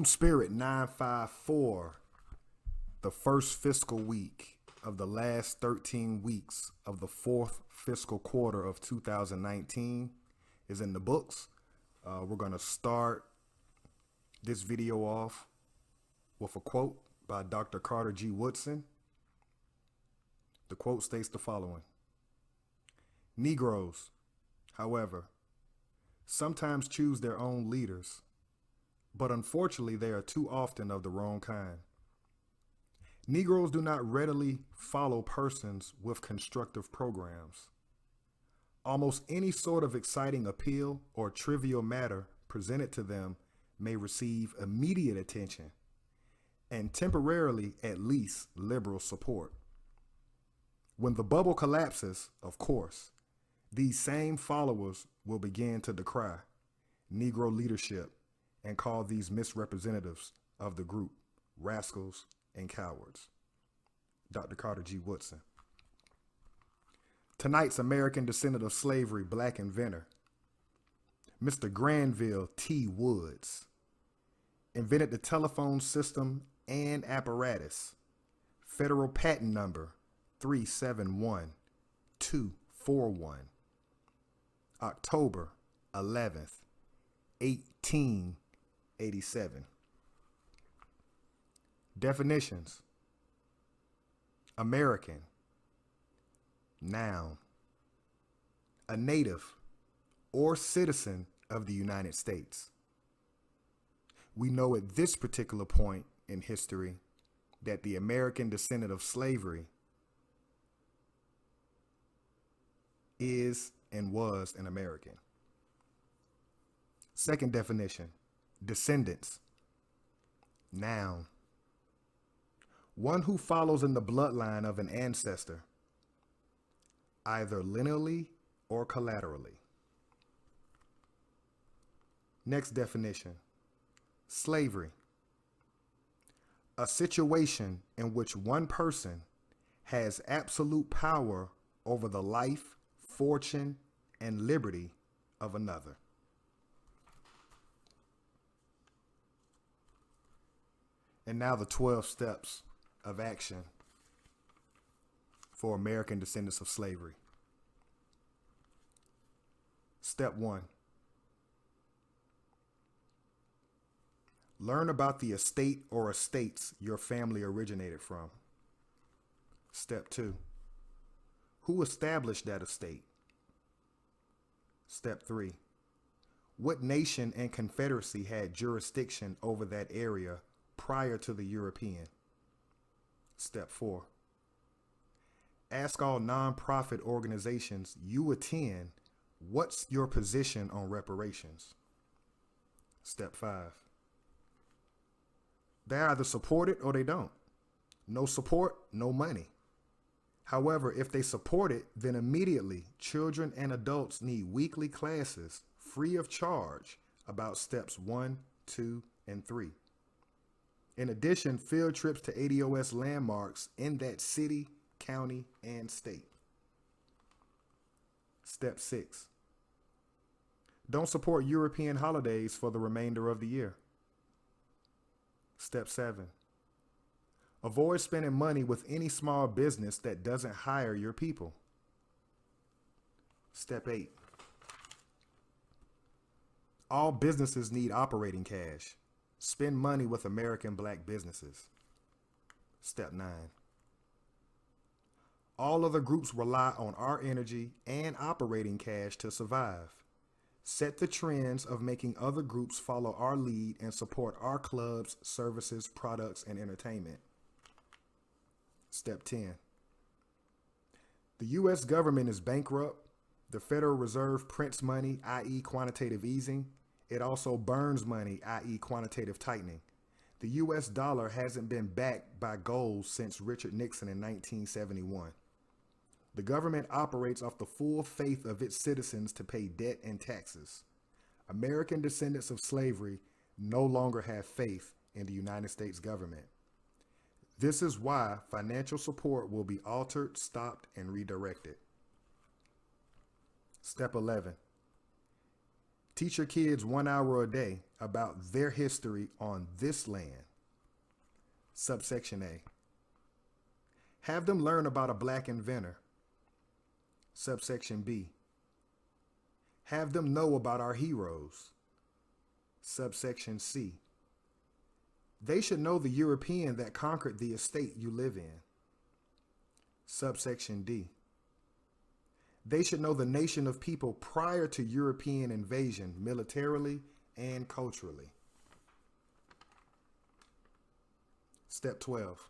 Spirit 954, the first fiscal week of the last 13 weeks of the fourth fiscal quarter of 2019 is in the books. We're going to start this video off with a quote by Dr. Carter G. Woodson. The quote states the following: Negroes, however, sometimes choose their own leaders, but unfortunately they are too often of the wrong kind. Negroes do not readily follow persons with constructive programs. Almost any sort of exciting appeal or trivial matter presented to them may receive immediate attention and temporarily at least liberal support. When the bubble collapses, of course, these same followers will begin to decry Negro leadership and call these misrepresentatives of the group rascals and cowards. Dr. Carter G. Woodson. Tonight's American descendant of slavery black inventor, Mr. Granville T. Woods, invented the telephone system and apparatus, federal patent number 371241, October 11th, 1887. Definitions: American, noun, a native or citizen of the United States. We know at this particular point in history that the American descendant of slavery is and was an American. Second definition: descendants, noun, one who follows in the bloodline of an ancestor, either lineally or collaterally. Next definition: slavery, a situation in which one person has absolute power over the life, fortune, and liberty of another. And now the 12 steps of action for American descendants of slavery. Step 1. Learn about the estate or estates your family originated from. Step 2. Who established that estate? Step 3. What nation and confederacy had jurisdiction over that area prior to the European? Step 4. Ask all nonprofit organizations you attend, what's your position on reparations? Step 5. They either support it or they don't. No support, no money. However, if they support it, then immediately children and adults need weekly classes free of charge about steps 1, 2, and 3. In addition, field trips to ADOS landmarks in that city, county, and state. Step 6. Don't support European holidays for the remainder of the year. Step 7. Avoid spending money with any small business that doesn't hire your people. Step 8. All businesses need operating cash. Spend money with American black businesses. Step 9. All other groups rely on our energy and operating cash to survive. Set the trends of making other groups follow our lead and support our clubs, services, products, and entertainment. Step 10. The U.S. government is bankrupt. The Federal Reserve prints money, i.e. quantitative easing. It also burns money, i.e. quantitative tightening. The U.S. dollar hasn't been backed by gold since Richard Nixon in 1971. The government operates off the full faith of its citizens to pay debt and taxes. American descendants of slavery no longer have faith in the United States government. This is why financial support will be altered, stopped, and redirected. Step 11. Teach your kids 1 hour a day about their history on this land. Subsection A. Have them learn about a black inventor. Subsection B. Have them know about our heroes. Subsection C. They should know the European that conquered the estate you live in. Subsection D. They should know the nation of people prior to European invasion, militarily and culturally. Step 12.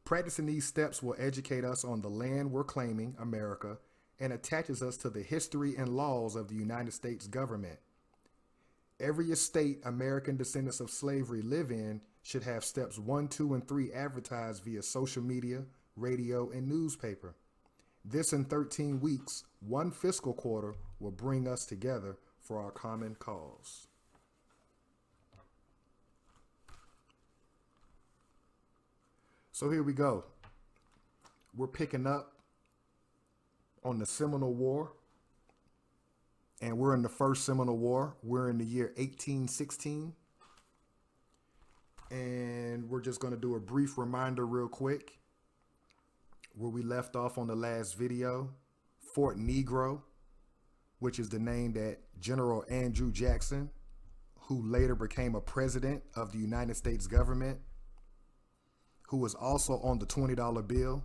Practicing these steps will educate us on the land we're claiming, America, and attaches us to the history and laws of the United States government. Every estate American descendants of slavery live in should have steps 1, 2, and 3 advertised via social media, radio, and newspaper. This in 13 weeks, one fiscal quarter, will bring us together for our common cause. So here we go. We're picking up on the Seminole War, and we're in the first Seminole War. We're in the year 1816, and we're just going to do a brief reminder real quick where we left off on the last video. Fort Negro, which is the name that General Andrew Jackson, who later became a president of the United States government, who was also on the $20 bill,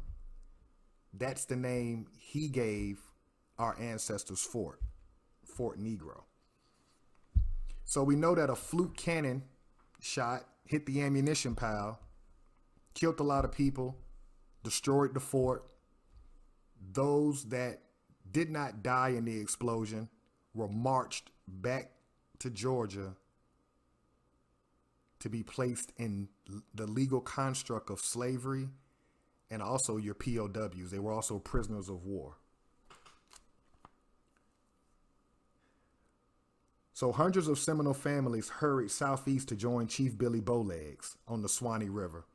that's the name he gave our ancestors' fort, Fort Negro. So we know that a flute cannon shot hit the ammunition pile, killed a lot of people, destroyed the fort. Those that did not die in the explosion were marched back to Georgia to be placed in the legal construct of slavery, and also your POWs. They were also prisoners of war. So hundreds of Seminole families hurried southeast to join Chief Billy Bowlegs on the Swanee River.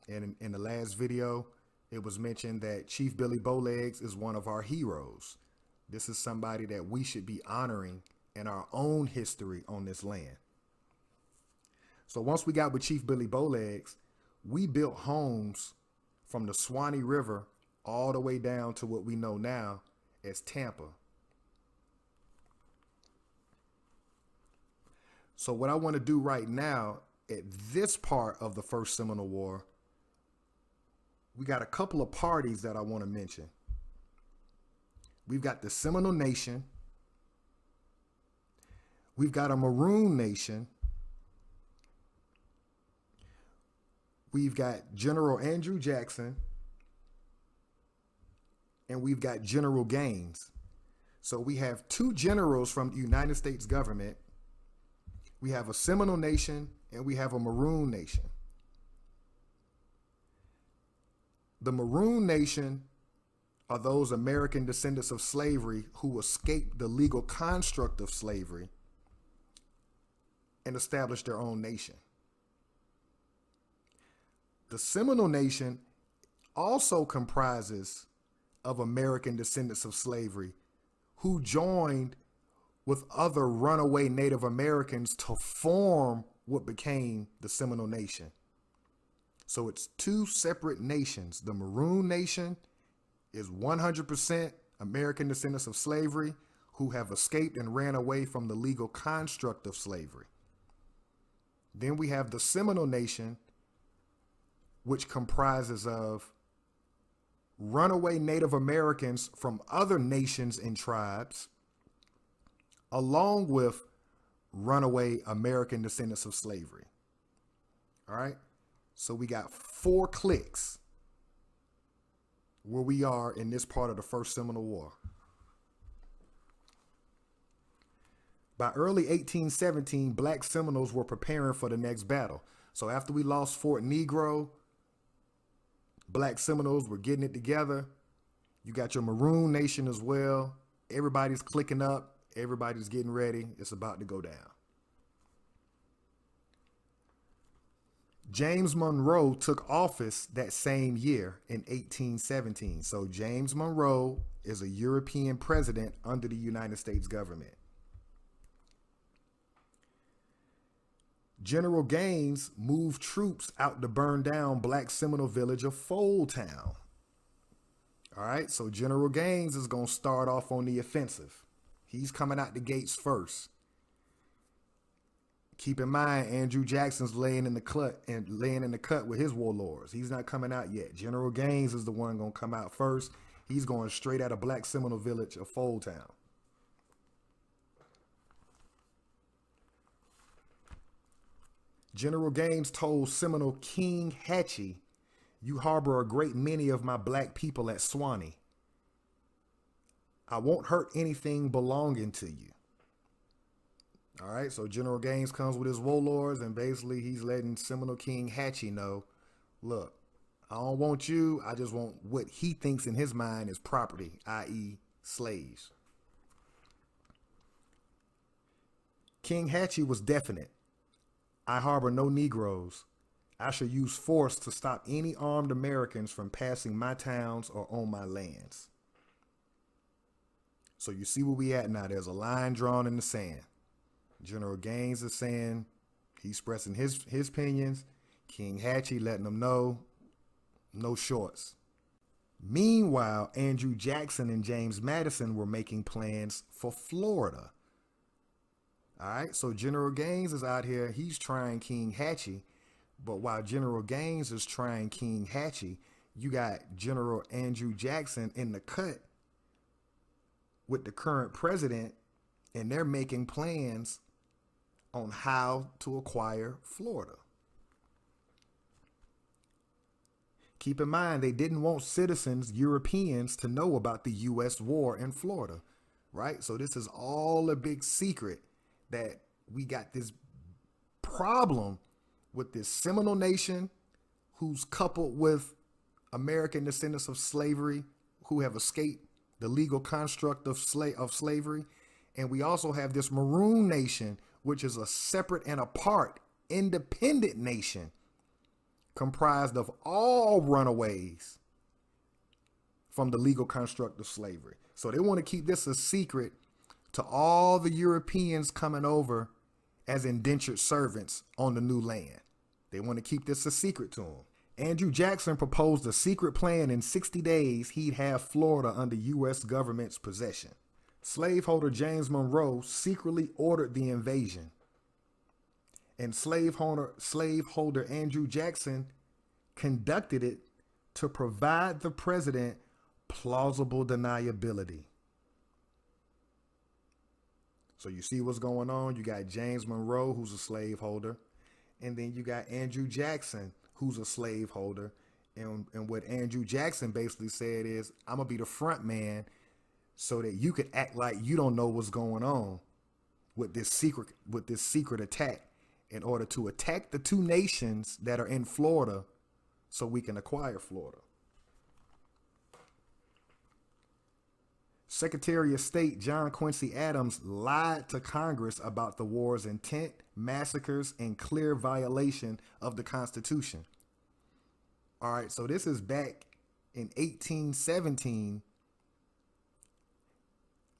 And in the last video, it was mentioned that Chief Billy Bowlegs is one of our heroes. This is somebody that we should be honoring in our own history on this land. So once we got with Chief Billy Bowlegs, we built homes from the Swanee River all the way down to what we know now as Tampa. So what I want to do right now at this part of the First Seminole War, we got a couple of parties that I want to mention. We've got the Seminole Nation. We've got a Maroon Nation. We've got General Andrew Jackson. And we've got General Gaines. So we have two generals from the United States government. We have a Seminole Nation and we have a Maroon Nation. The Maroon Nation are those American descendants of slavery who escaped the legal construct of slavery and established their own nation. The Seminole Nation also comprises of American descendants of slavery who joined with other runaway Native Americans to form what became the Seminole Nation. So it's two separate nations. The Maroon Nation is 100% American descendants of slavery who have escaped and ran away from the legal construct of slavery. Then we have the Seminole Nation, which comprises of runaway Native Americans from other nations and tribes, along with runaway American descendants of slavery. All right. So we got 4 cliques where we are in this part of the First Seminole War. By early 1817, Black Seminoles were preparing for the next battle. So after we lost Fort Negro, Black Seminoles were getting it together. You got your Maroon Nation as well. Everybody's clicking up. Everybody's getting ready. It's about to go down. James Monroe took office that same year in 1817. So James Monroe is a European president under the United States government. General Gaines moved troops out to burn down Black Seminole village of Town. All right, so General Gaines is going to start off on the offensive. He's coming out the gates first. Keep in mind, Andrew Jackson's laying in the cut with his warlords. He's not coming out yet. General Gaines is the one going to come out first. He's going straight out of Black Seminole village of Town. General Gaines told Seminole King Hatchie, "You harbor a great many of my black people at Swanee. I won't hurt anything belonging to you." All right, so General Gaines comes with his warlords, and basically he's letting Seminole King Hatchie know, look, I don't want you. I just want what he thinks in his mind is property, i.e. slaves. King Hatchie was definite. I harbor no Negroes. I shall use force to stop any armed Americans from passing my towns or on my lands. So you see where we at now. There's a line drawn in the sand. General Gaines is saying, he's expressing his opinions. King Hatchie letting them know, no shorts. Meanwhile, Andrew Jackson and James Madison were making plans for Florida. All right, so General Gaines is out here. He's trying King Hatchie. But while General Gaines is trying King Hatchie, you got General Andrew Jackson in the cut with the current president, and they're making plans on how to acquire Florida. Keep in mind, they didn't want citizens, Europeans, to know about the U.S. war in Florida, right? So this is all a big secret that we got this problem with this Seminole nation who's coupled with American descendants of slavery who have escaped the legal construct of slavery. And we also have this Maroon nation, which is a separate and apart, independent nation comprised of all runaways from the legal construct of slavery. So they want to keep this a secret to all the Europeans coming over as indentured servants on the new land. They want to keep this a secret to them. Andrew Jackson proposed a secret plan. In 60 days, he'd have Florida under U.S. government's possession. Slaveholder James Monroe secretly ordered the invasion, and slaveholder Andrew Jackson conducted it to provide the president plausible deniability. So you see what's going on? You got James Monroe, who's a slaveholder, and then you got Andrew Jackson, who's a slaveholder. And what Andrew Jackson basically said is, I'm gonna be the front man so that you could act like you don't know what's going on with this secret attack in order to attack the two nations that are in Florida so we can acquire Florida. Secretary of State John Quincy Adams lied to Congress about the war's intent, massacres, and clear violation of the Constitution. All right, so this is back in 1817.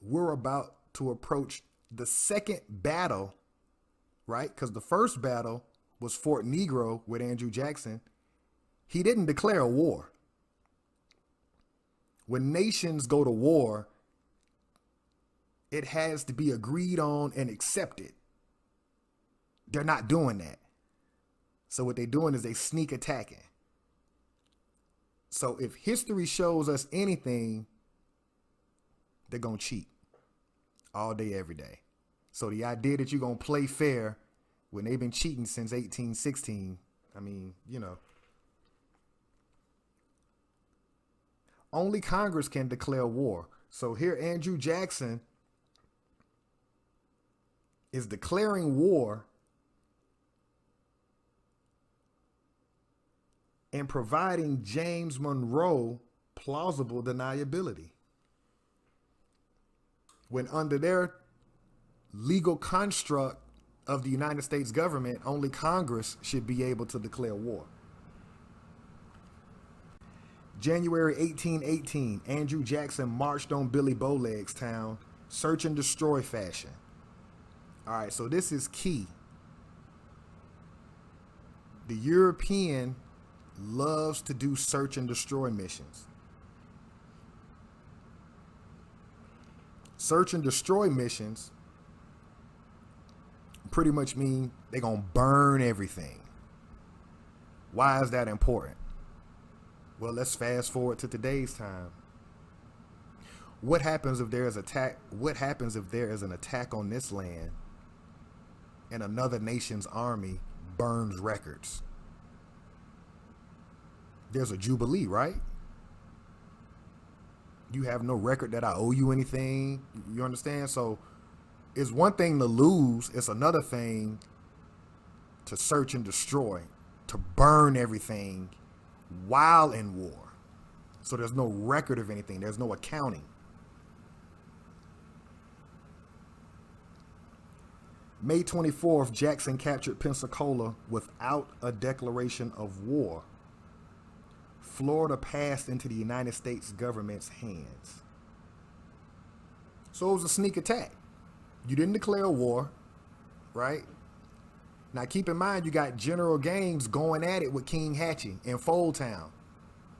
We're about to approach the second battle, right? Because the first battle was Fort Negro with Andrew Jackson. He didn't declare a war. When nations go to war, it has to be agreed on and accepted. They're not doing that. So what they're doing is they sneak attacking. So if history shows us anything, they're going to cheat all day, every day. So the idea that you're going to play fair when they've been cheating since 1816, I mean, you know. Only Congress can declare war. So here Andrew Jackson is declaring war and providing James Monroe plausible deniability, when under their legal construct of the United States government, only Congress should be able to declare war. January 1818, Andrew Jackson marched on Billy Bowleg's town, search and destroy fashion. All right, so this is key. The European loves to do search and destroy missions. Search and destroy missions pretty much mean they're going to burn everything. Why is that important? Well, let's fast forward to today's time. What happens if there is attack? What happens if there is an attack on this land and another nation's army burns records? There's a jubilee, right? You have no record that I owe you anything. You understand? So it's one thing to lose. It's another thing to search and destroy, to burn everything while in war. So there's no record of anything. There's no accounting. May 24th, Jackson captured Pensacola without a declaration of war. Florida passed into the United States government's hands. So it was a sneak attack. You didn't declare war, right? Now keep in mind, you got General Gaines going at it with King Hatchie in Fold Town.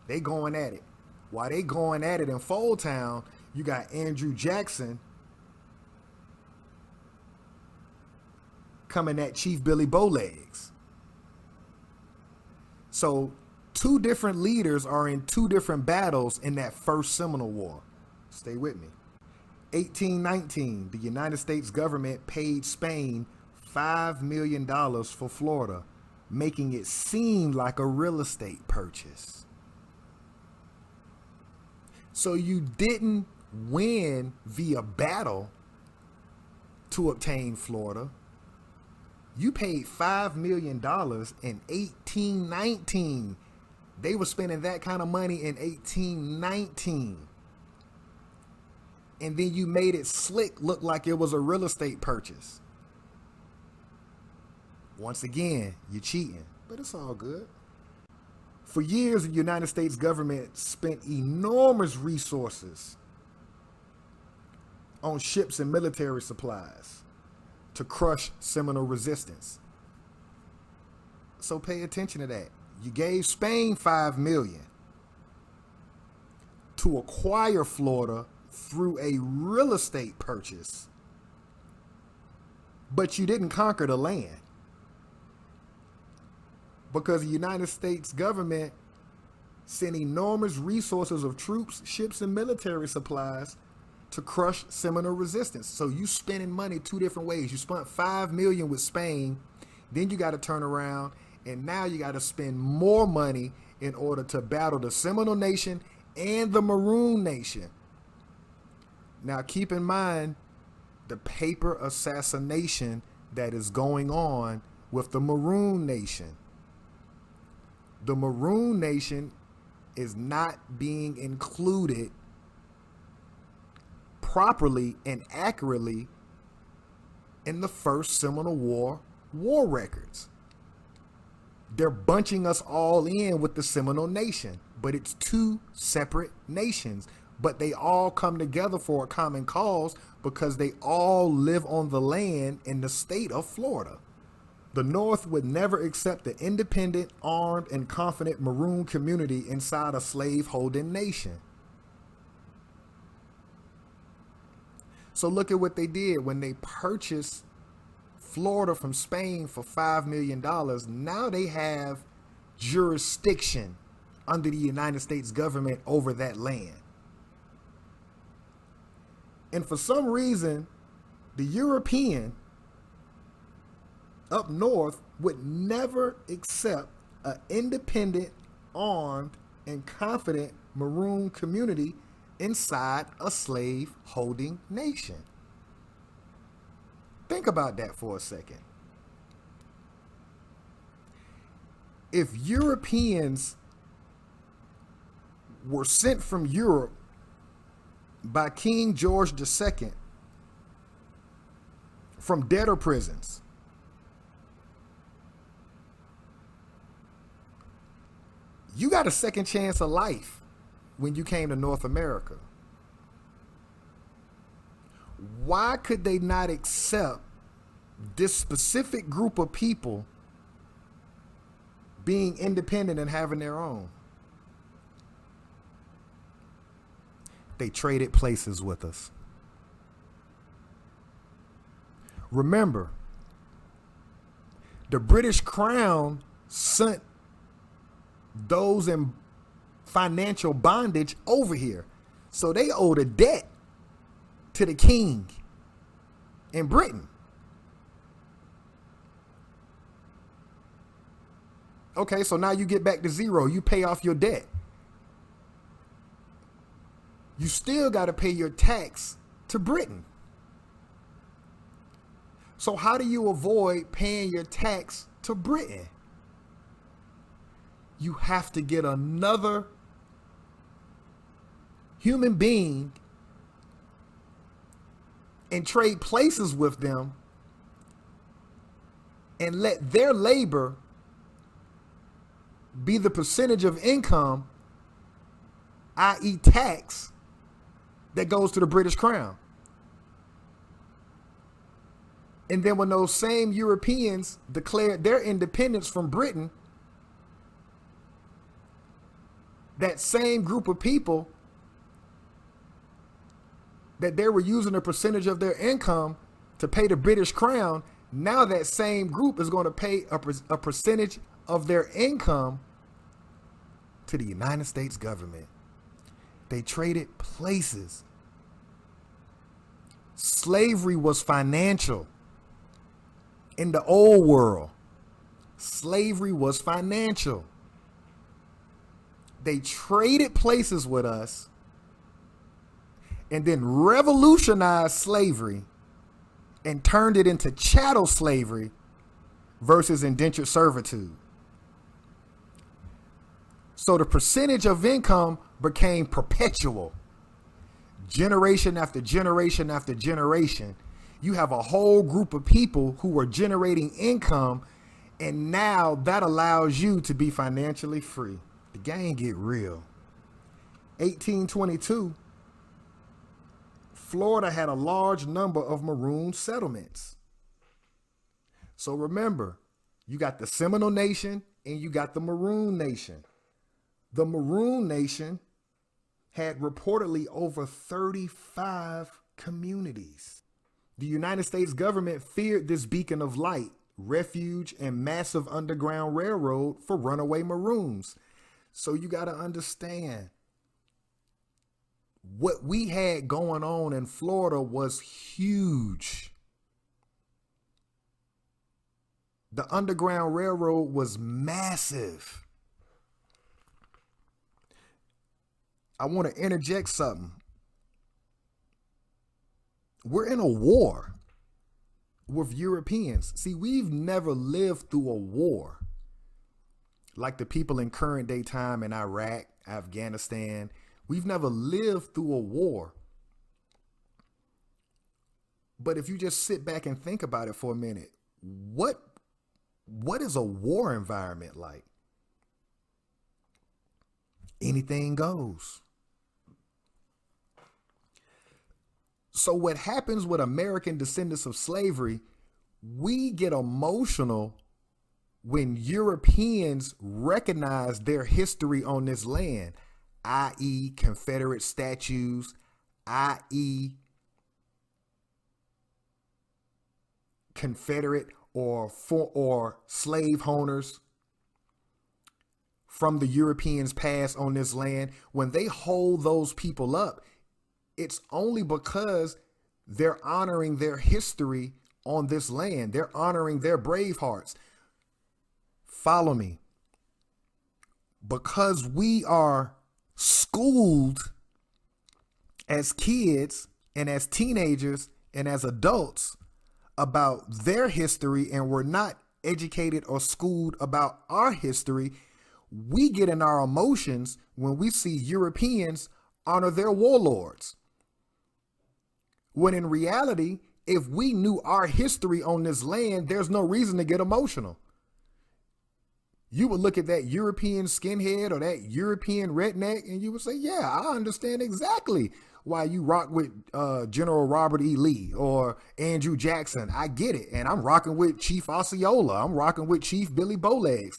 They going at it. While they going at it in Fold Town, you got Andrew Jackson coming at Chief Billy Bowlegs. So two different leaders are in two different battles in that first Seminole War. Stay with me. 1819, the United States government paid Spain $5 million for Florida, making it seem like a real estate purchase. So you didn't win via battle to obtain Florida. You paid $5 million in 1819. They were spending that kind of money in 1819. And then you made it slick look like it was a real estate purchase. Once again, you're cheating, but it's all good. For years, the United States government spent enormous resources on ships and military supplies to crush Seminole resistance. So pay attention to that. You gave Spain $5 million to acquire Florida through a real estate purchase, but you didn't conquer the land, because the United States government sent enormous resources of troops, ships, and military supplies to crush Seminole resistance. So you spending money two different ways. You spent $5 million with Spain, then you got to turn around and now you got to spend more money in order to battle the Seminole Nation and the Maroon Nation. Now keep in mind the paper assassination that is going on with the Maroon Nation. The Maroon Nation is not being included properly and accurately in the first Seminole war records. They're bunching us all in with the Seminole Nation, but it's two separate nations, but they all come together for a common cause because they all live on the land in the state of Florida. The North would never accept the independent, armed, and confident Maroon community inside a slave-holding nation. So look at what they did when they purchased Florida from Spain for $5 million. Now they have jurisdiction under the United States government over that land. And for some reason, the European up north would never accept an independent, armed, and confident Maroon community inside a slave-holding nation. Think about that for a second. If Europeans were sent from Europe by King George II from debtor prisons, you got a second chance of life when you came to North America. Why could they not accept this specific group of people being independent and having their own. They traded places with us. Remember, the British Crown sent those in financial bondage over here. So they owed a debt to the king in Britain. Okay, so now you get back to zero. You pay off your debt. You still got to pay your tax to Britain. So how do you avoid paying your tax to Britain? You have to get another human being and trade places with them and let their labor be the percentage of income, i.e. tax, that goes to the British Crown. And then when those same Europeans declared their independence from Britain, that same group of people that they were using a percentage of their income to pay the British Crown, now that same group is going to pay a percentage of their income to the United States government. They traded places. Slavery was financial. In the old world, slavery was financial. They traded places with us and then revolutionized slavery and turned it into chattel slavery versus indentured servitude. So the percentage of income became perpetual. Generation after generation after generation, you have a whole group of people who are generating income, and now that allows you to be financially free. The game get real. 1822, Florida had a large number of Maroon settlements. So remember, you got the Seminole Nation and you got the Maroon Nation. The Maroon Nation had reportedly over 35 communities. The United States government feared this beacon of light, refuge, and massive underground railroad for runaway Maroons. So you got to understand, what we had going on in Florida was huge. The Underground Railroad was massive. I want to interject something. We're in a war with Europeans. See, we've never lived through a war like the people in current day time in Iraq, Afghanistan. We've never lived through a war. But if you just sit back and think about it for a minute, what is a war environment like? Anything goes. So what happens with American descendants of slavery, we get emotional when Europeans recognize their history on this land, i.e. Confederate statues, i.e. Confederate or slave owners from the Europeans' past on this land. When they hold those people up, it's only because they're honoring their history on this land. They're honoring their brave hearts. Follow me. Because we are schooled as kids and as teenagers and as adults about their history, and we're not educated or schooled about our history, we get in our emotions when we see Europeans honor their warlords. When in reality, if we knew our history on this land, there's no reason to get emotional. You would look at that European skinhead or that European redneck and you would say, yeah, I understand exactly why you rock with General Robert E. Lee or Andrew Jackson. I get it. And I'm rocking with Chief Osceola. I'm rocking with Chief Billy Bowlegs.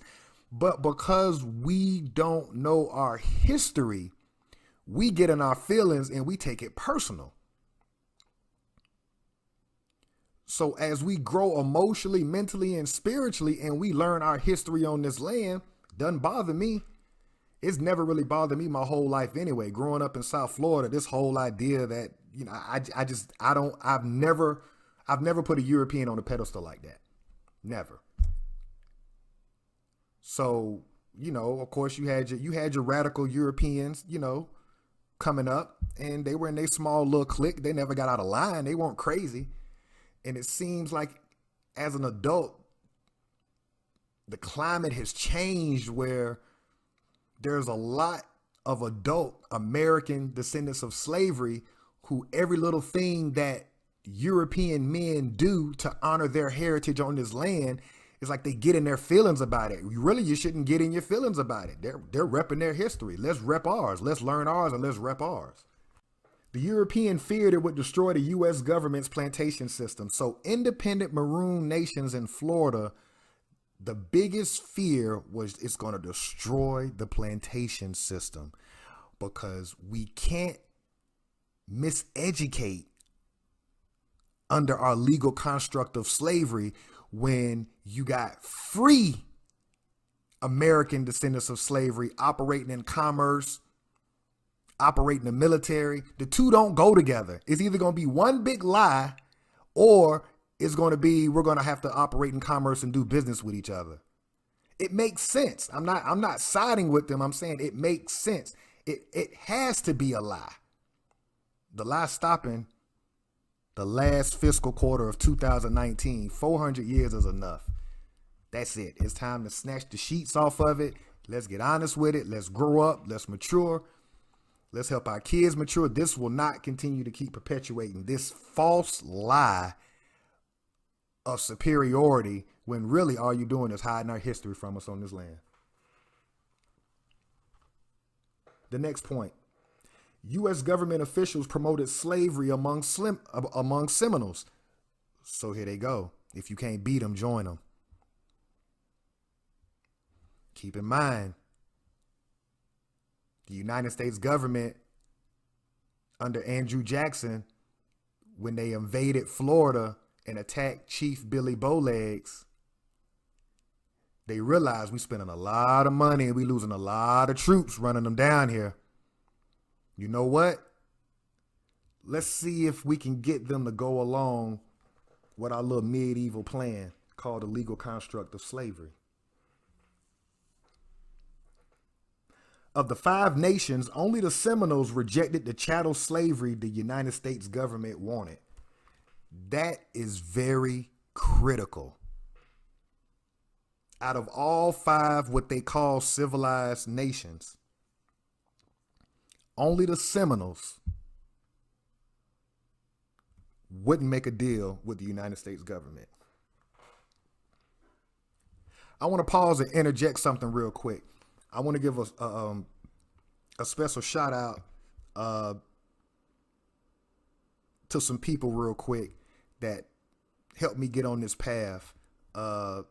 But because we don't know our history, we get in our feelings and we take it personal. So as we grow emotionally, mentally, and spiritually, and we learn our history on this land, doesn't bother me. It's never really bothered me my whole life anyway. Growing up in South Florida, this whole idea that, you know, I've never put a European on a pedestal like that. Never. So, you know, of course you had your radical Europeans, you know, coming up, and they were in their small little clique. They never got out of line. They weren't crazy. And it seems like as an adult, the climate has changed where there's a lot of adult American descendants of slavery who every little thing that European men do to honor their heritage on this land is like they get in their feelings about it. Really, you shouldn't get in your feelings about it. They're repping their history. Let's rep ours. Let's learn ours and let's rep ours. The European feared it would destroy the U.S. government's plantation system. So independent Maroon nations in Florida, the biggest fear was it's going to destroy the plantation system because we can't miseducate under our legal construct of slavery when you got free American descendants of slavery operating in commerce, operating the military. The two don't go together. It's either going to be one big lie or it's going to be we're going to have to operate in commerce and do business with each other. It makes sense. I'm not siding with them. I'm saying it makes sense. It has to be a lie. The lie stopping the last fiscal quarter of 2019. 400 years is enough. That's it. It's time to snatch the sheets off of it. Let's get honest with it. Let's grow up. Let's mature. Let's help our kids mature. This will not continue to keep perpetuating this false lie of superiority when really all you're doing is hiding our history from us on this land. The next point. U.S. government officials promoted slavery among Seminoles. So here they go. If you can't beat them, join them. Keep in mind, the United States government under Andrew Jackson, when they invaded Florida and attacked Chief Billy Bowlegs, they realized we spending a lot of money and we losing a lot of troops running them down here. You know what? Let's see if we can get them to go along with our little medieval plan called the legal construct of slavery. Of the 5 nations, only the Seminoles rejected the chattel slavery the United States government wanted. That is very critical. Out of all 5 what they call civilized nations, only the Seminoles wouldn't make a deal with the United States government. I want to pause and interject something real quick. I want to give a special shout out to some people real quick that helped me get on this path.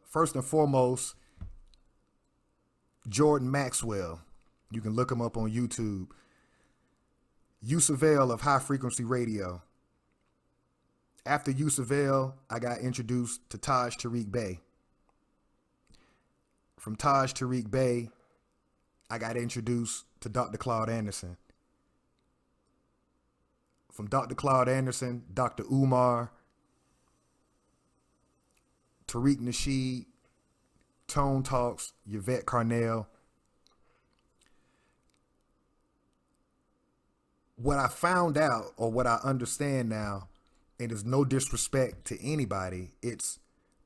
First and foremost, Jordan Maxwell. You can look him up on YouTube. Yusavelle of High Frequency Radio. After Yusavelle, I got introduced to Taj Tariq Bey. From Taj Tariq Bey, I got introduced to Dr. Claude Anderson. From Dr. Claude Anderson, Dr. Umar, Tariq Nasheed, Tone Talks, Yvette Carnell. What I found out, or what I understand now, and it's no disrespect to anybody, it's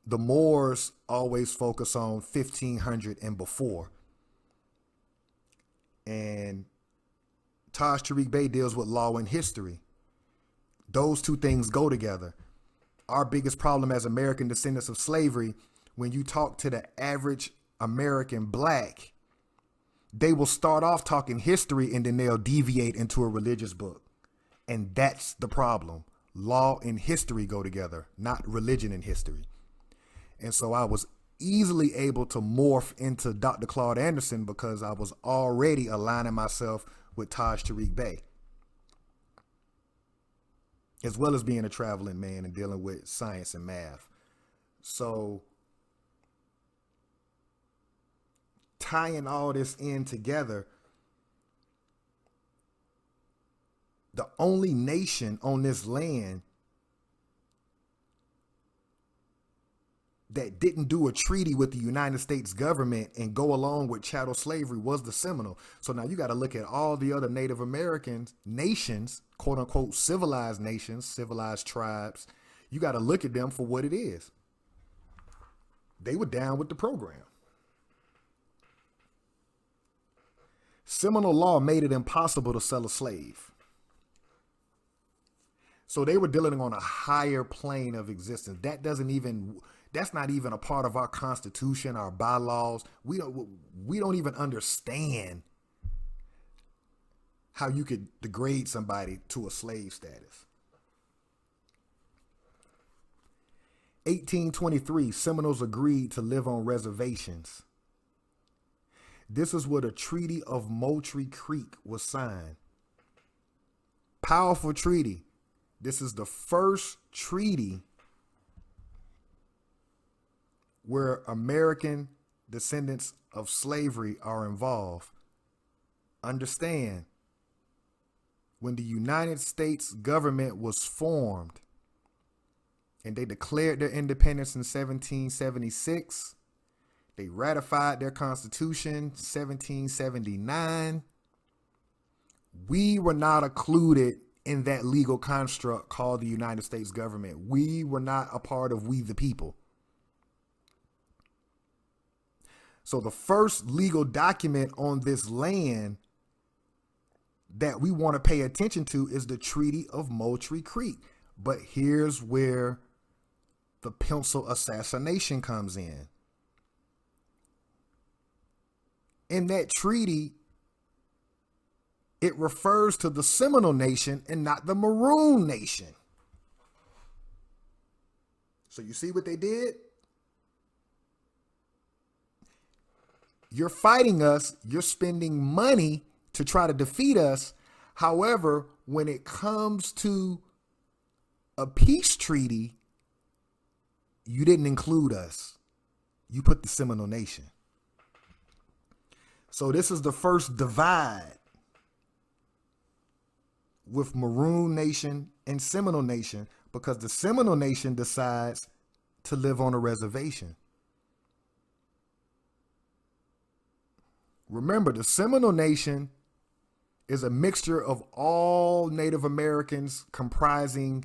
the Moors always focus on 1500 and before. And Taj Tariq Bey deals with law and history. Those two things go together. Our biggest problem as American descendants of slavery, when you talk to the average American black, they will start off talking history and then they'll deviate into a religious book. And that's the problem. Law and history go together, not religion and history. And so I was easily able to morph into Dr. Claude Anderson because I was already aligning myself with Taj Tariq Bey, as well as being a traveling man and dealing with science and math. So tying all this in together, the only nation on this land that didn't do a treaty with the United States government and go along with chattel slavery was the Seminole. So now you got to look at all the other Native American nations, quote unquote, civilized nations, civilized tribes. You got to look at them for what it is. They were down with the program. Seminole law made it impossible to sell a slave. So they were dealing on a higher plane of existence. That's not even a part of our Constitution, our bylaws. We don't even understand how you could degrade somebody to a slave status. 1823, Seminoles agreed to live on reservations. This is where the Treaty of Moultrie Creek was signed. Powerful treaty. This is the first treaty where American descendants of slavery are involved. Understand, when the United States government was formed and they declared their independence in 1776, they ratified their Constitution 1779. We were not included in that legal construct called the United States government. We were not a part of we the people. So the first legal document on this land that we want to pay attention to is the Treaty of Moultrie Creek. But here's where the pencil assassination comes in. In that treaty, it refers to the Seminole Nation and not the Maroon Nation. So you see what they did? You're fighting us. You're spending money to try to defeat us. However, when it comes to a peace treaty, you didn't include us. You put the Seminole Nation. So this is the first divide with Maroon Nation and Seminole Nation, because the Seminole Nation decides to live on a reservation. Remember, the Seminole Nation is a mixture of all Native Americans comprising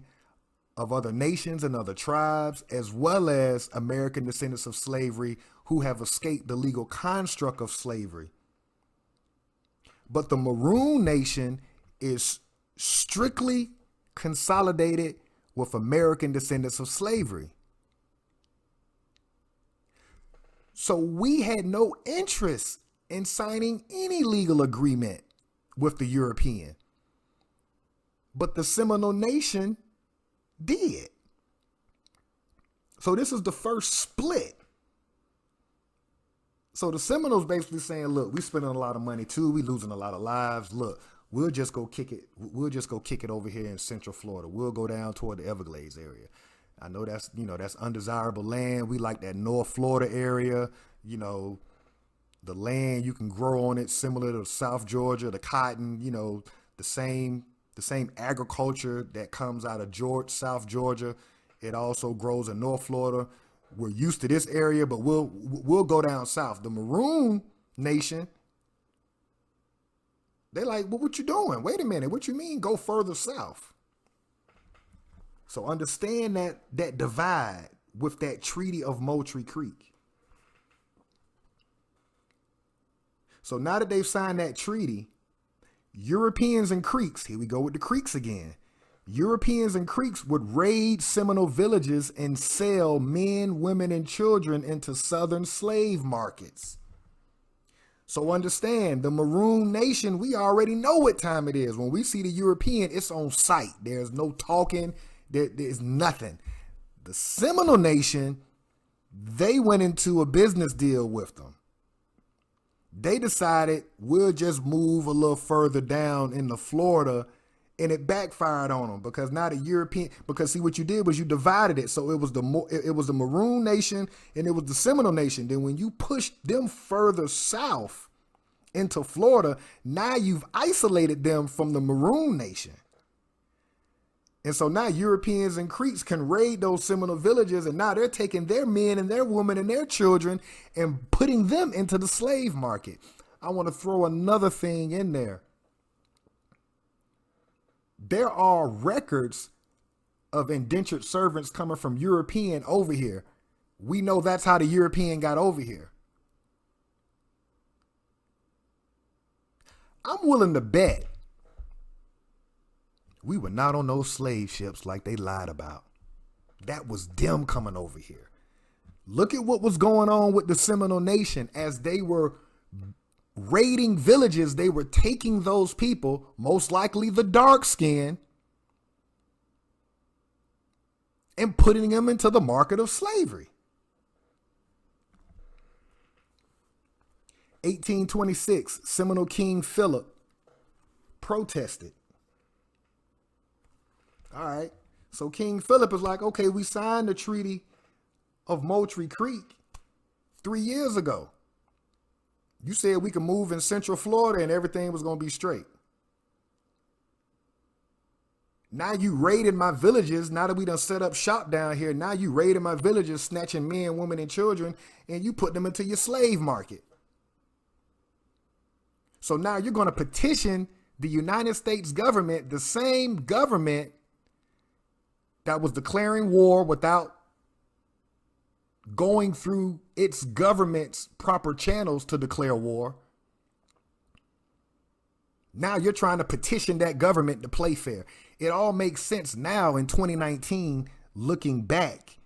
of other nations and other tribes, as well as American descendants of slavery who have escaped the legal construct of slavery. But the Maroon Nation is strictly consolidated with American descendants of slavery. So we had no interest in signing any legal agreement with the European. But the Seminole Nation did. So this is the first split. So the Seminoles basically saying, look, we spending a lot of money too. We losing a lot of lives. Look, we'll just go kick it. We'll just go kick it over here in Central Florida. We'll go down toward the Everglades area. I know that's, that's undesirable land. We like that North Florida area, the land you can grow on it, similar to South Georgia, the cotton, the same agriculture that comes out of South Georgia. It also grows in North Florida. We're used to this area, but we'll go down south. The Maroon Nation, they're like, well, what you doing? Wait a minute. What you mean go further south? So understand that divide with that Treaty of Moultrie Creek. So now that they've signed that treaty, Europeans and Creeks, here we go with the Creeks again. Europeans and Creeks would raid Seminole villages and sell men, women, and children into southern slave markets. So understand, the Maroon Nation, we already know what time it is. When we see the European, it's on sight. There's no talking. There's nothing. The Seminole Nation, They went into a business deal with them. They decided we'll just move a little further down into Florida, and it backfired on them because now the European, because see what you did was you divided it. So it was the Maroon Nation and it was the Seminole Nation. Then when you pushed them further south into Florida, now you've isolated them from the Maroon Nation. And so now Europeans and Creeks can raid those Seminole villages, and now they're taking their men and their women and their children and putting them into the slave market. I want to throw another thing in there. There are records of indentured servants coming from European over here. We know that's how the European got over here. I'm willing to bet we were not on those slave ships like they lied about. That was them coming over here. Look at what was going on with the Seminole Nation as they were raiding villages. They were taking those people, most likely the dark skin, and putting them into the market of slavery. 1826, Seminole King Philip protested. All right. So King Philip is like, okay, we signed the Treaty of Moultrie Creek 3 years ago. You said we could move in Central Florida and everything was going to be straight. Now you raided my villages. Now that we done set up shop down here, now you raided my villages, snatching men, women, and children, and you put them into your slave market. So now you're going to petition the United States government, the same government that was declaring war without going through its government's proper channels to declare war. Now you're trying to petition that government to play fair. It all makes sense now in 2019, looking back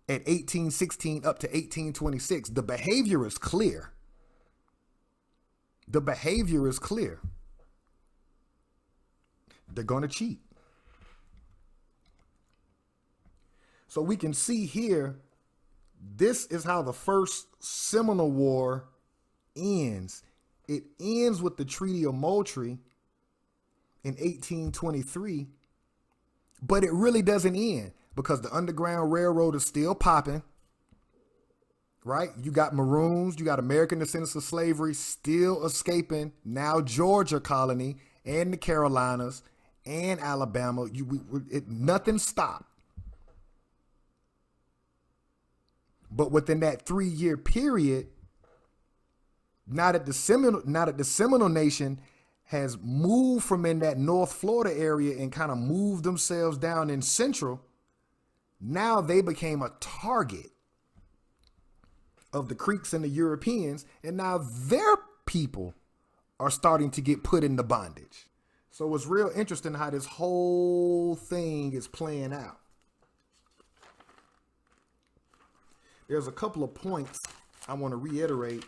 at 1816 up to 1826. The behavior is clear. The behavior is clear. They're going to cheat. So we can see here, this is how the first Seminole War ends. It ends with the Treaty of Moultrie in 1823, but it really doesn't end because the Underground Railroad is still popping, right? You got Maroons, you got American descendants of slavery still escaping, now Georgia colony and the Carolinas and Alabama. Nothing stopped. But within that 3-year period, now that the Seminole Nation has moved from in that North Florida area and kind of moved themselves down in Central, now they became a target of the Creeks and the Europeans, and now their people are starting to get put into bondage. So it's real interesting how this whole thing is playing out. There's a couple of points I want to reiterate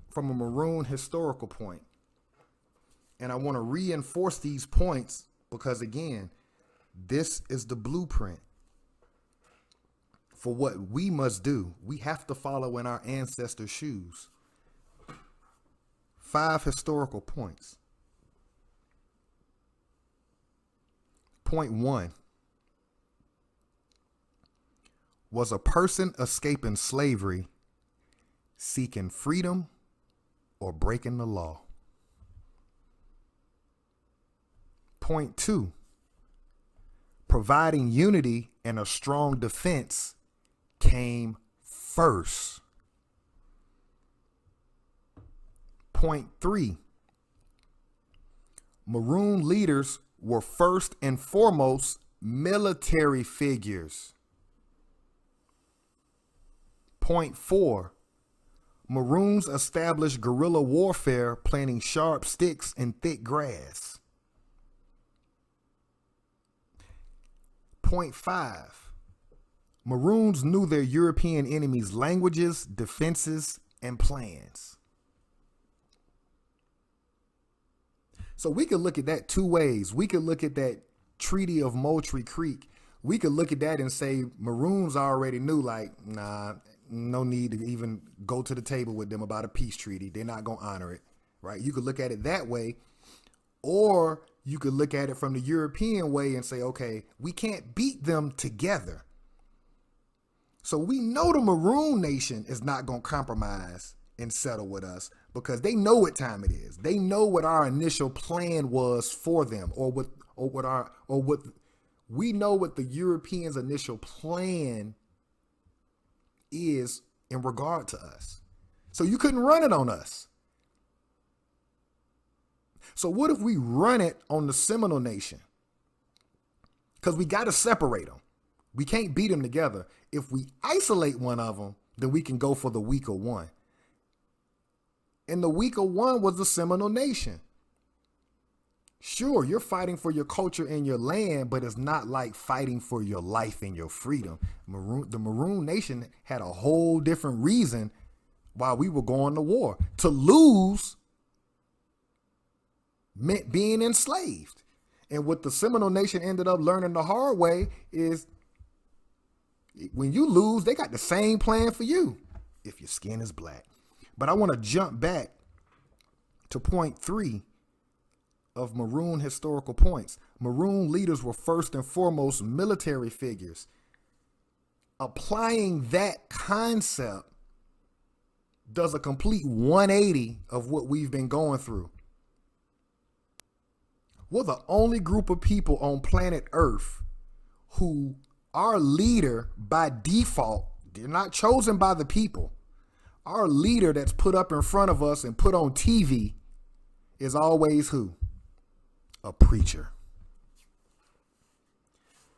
from a Maroon historical point. And I want to reinforce these points because, again, this is the blueprint for what we must do. We have to follow in our ancestors' shoes. 5 historical points. Point 1. Was a person escaping slavery seeking freedom or breaking the law? Point 2. Providing unity and a strong defense came first. Point 3. Maroon leaders were first and foremost military figures. Point 4. Maroons established guerrilla warfare, planting sharp sticks in thick grass. Point 5. Maroons knew their European enemies' languages, defenses, and plans. So we could look at that 2 ways. We could look at that Treaty of Moultrie Creek, we could look at that and say Maroons already knew, like, nah, no need to even go to the table with them about a peace treaty. They're not going to honor it, right? You could look at it that way, or you could look at it from the European way and say, okay, we can't beat them together. So we know the Maroon Nation is not going to compromise and settle with us because they know what time it is. They know what our initial plan was for them, we know what the Europeans' initial plan is in regard to us. So you couldn't run it on us. So what if we run it on the Seminole Nation? Because we got to separate them. We can't beat them together. If we isolate one of them, then we can go for the weaker one. And the weaker one was the Seminole Nation. Sure, you're fighting for your culture and your land, but it's not like fighting for your life and your freedom. The Maroon Nation had a whole different reason why we were going to war. To lose meant being enslaved. And what the Seminole Nation ended up learning the hard way is when you lose, they got the same plan for you if your skin is black. But I want to jump back to point 3 of Maroon historical points. Maroon leaders were first and foremost military figures. Applying that concept does a complete 180 of what we've been going through. We're the only group of people on planet Earth who our leader by default, they're not chosen by the people. Our leader that's put up in front of us and put on TV is always who? A preacher.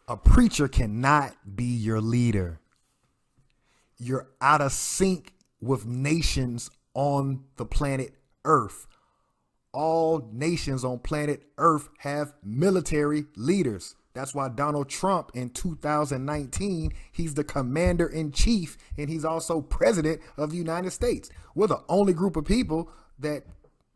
A preacher cannot be your leader. You're out of sync with nations on the planet Earth. All nations on planet Earth have military leaders. That's why Donald Trump in 2019, he's the commander in chief and he's also president of the United States. We're the only group of people that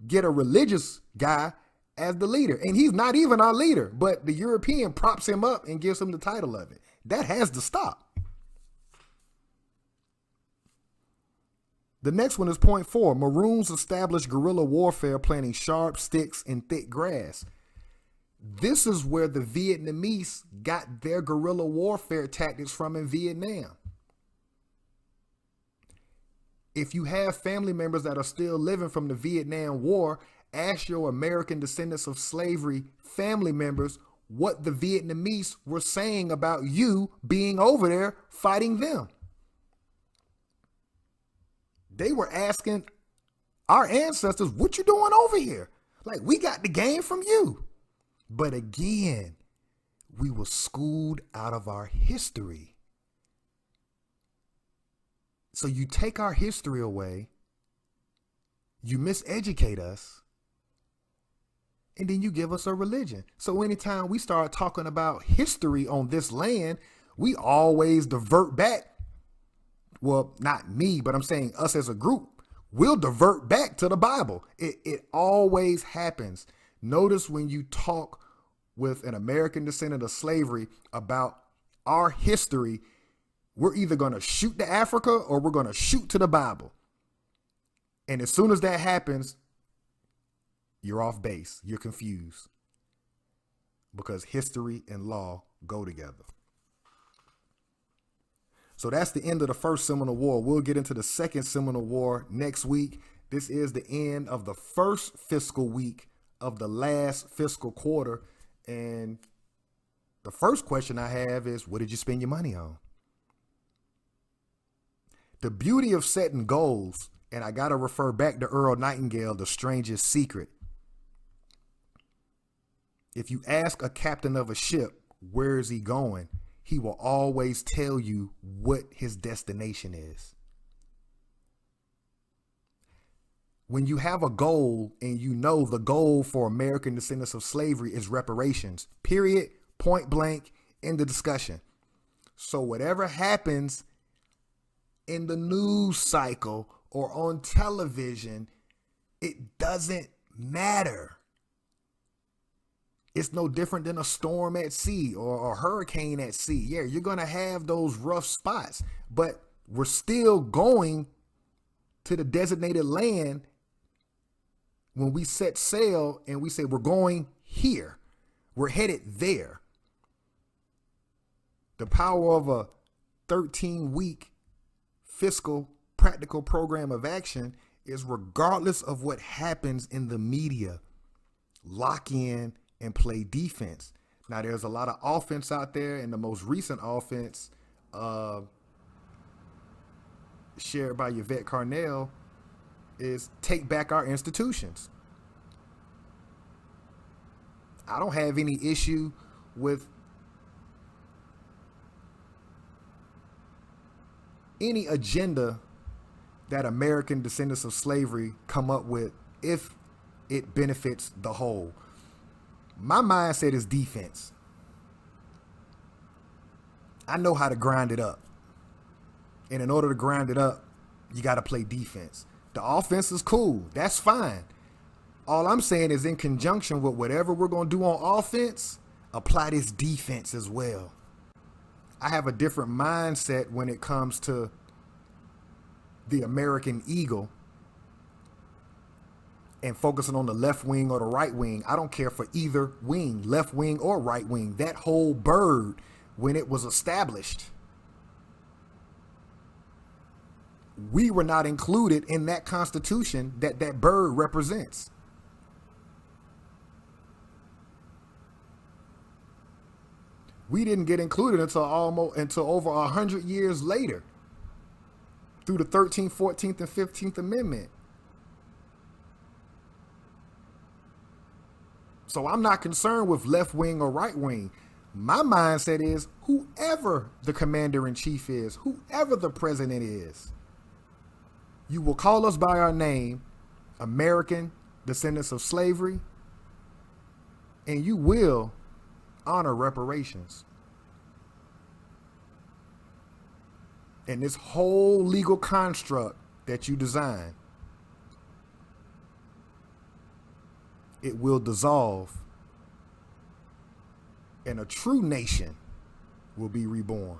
get a religious guy as the leader. And he's not even our leader, but the European props him up and gives him the title of it. That has to stop. The next one is point 4. Maroons established guerrilla warfare planting sharp sticks in thick grass. This is where the Vietnamese got their guerrilla warfare tactics from in Vietnam. If you have family members that are still living from the Vietnam War, ask your American descendants of slavery family members what the Vietnamese were saying about you being over there fighting them. They were asking our ancestors, what you doing over here? Like, we got the game from you. But again, we were schooled out of our history. So you take our history away, you miseducate us, and then you give us a religion. So anytime we start talking about history on this land, we always divert back. Well, not me, but I'm saying us as a group. We'll divert back to the Bible. It always happens. Notice when you talk with an American descendant of slavery about our history, we're either going to shoot to Africa or we're going to shoot to the Bible. And as soon as that happens, you're off base. You're confused. Because history and law go together. So that's the end of the first Seminole War. We'll get into the second Seminole War next week. This is the end of the first fiscal week of the last fiscal quarter. And the first question I have is, what did you spend your money on? The beauty of setting goals, and I got to refer back to Earl Nightingale, The Strangest Secret. If you ask a captain of a ship, where is he going? He will always tell you what his destination is. When you have a goal and you know the goal for American descendants of slavery is reparations, period, point blank, end the discussion. So whatever happens in the news cycle or on television, it doesn't matter. It's no different than a storm at sea or a hurricane at sea. Yeah, you're going to have those rough spots, but we're still going to the designated land when we set sail and we say we're going here. We're headed there. The power of a 13-week fiscal practical program of action is regardless of what happens in the media, lock in and play defense. Now, there's a lot of offense out there, and the most recent offense shared by Yvette Carnell is take back our institutions. I don't have any issue with any agenda that American descendants of slavery come up with if it benefits the whole. My mindset is defense. I know how to grind it up. And in order to grind it up, you got to play defense. The offense is cool. That's fine. All I'm saying is in conjunction with whatever we're going to do on offense, apply this defense as well. I have a different mindset when it comes to the American eagle and focusing on the left wing or the right wing. I don't care for either wing, left wing or right wing. That whole bird, when it was established, we were not included in that constitution that that bird represents. We didn't get included until over 100 years later through the 13th, 14th, and 15th Amendment. So I'm not concerned with left wing or right wing. My mindset is whoever the commander in chief is, whoever the president is, you will call us by our name, American descendants of slavery, and you will honor reparations. And this whole legal construct that you design, it will dissolve and a true nation will be reborn.